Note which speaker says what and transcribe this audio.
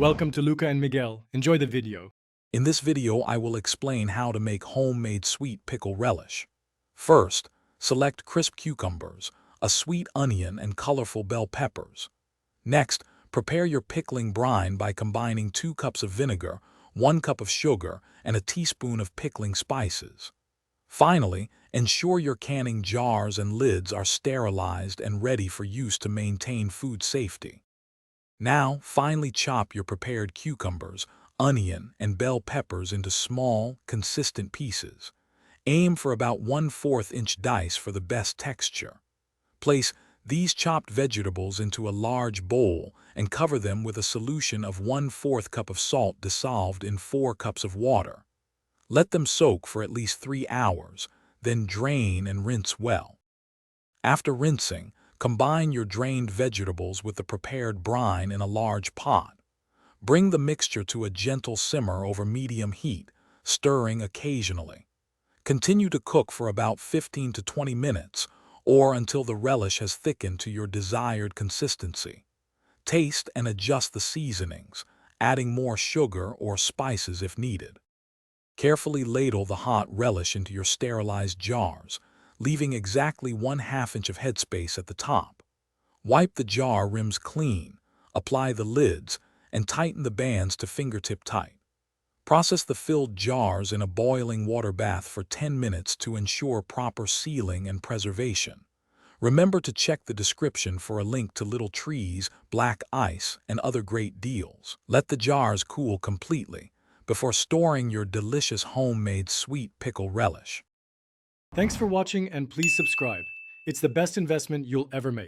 Speaker 1: Welcome to Luca and Miguel. Enjoy the video.
Speaker 2: In this video, I will explain how to make homemade sweet pickle relish. First, select crisp cucumbers, a sweet onion, and colorful bell peppers. Next, prepare your pickling brine by combining 2 cups of vinegar, 1 cup of sugar, and a teaspoon of pickling spices. Finally, ensure your canning jars and lids are sterilized and ready for use to maintain food safety. Now, finely chop your prepared cucumbers, onion, and bell peppers into small, consistent pieces. Aim for about 1/4 inch dice for the best texture. Place these chopped vegetables into a large bowl and cover them with a solution of 1/4 cup of salt dissolved in 4 cups of water. Let them soak for at least 3 hours, then drain and rinse well. After rinsing, combine your drained vegetables with the prepared brine in a large pot. Bring the mixture to a gentle simmer over medium heat, stirring occasionally. Continue to cook for about 15 to 20 minutes, or until the relish has thickened to your desired consistency. Taste and adjust the seasonings, adding more sugar or spices if needed. Carefully ladle the hot relish into your sterilized jars, leaving exactly 1/2 inch of headspace at the top. Wipe the jar rims clean, apply the lids, and tighten the bands to fingertip tight. Process the filled jars in a boiling water bath for 10 minutes to ensure proper sealing and preservation. Remember to check the description for a link to little trees, black ice, and other great deals. Let the jars cool completely before storing your delicious homemade sweet pickle relish.
Speaker 1: Thanks for watching and please subscribe. It's the best investment you'll ever make.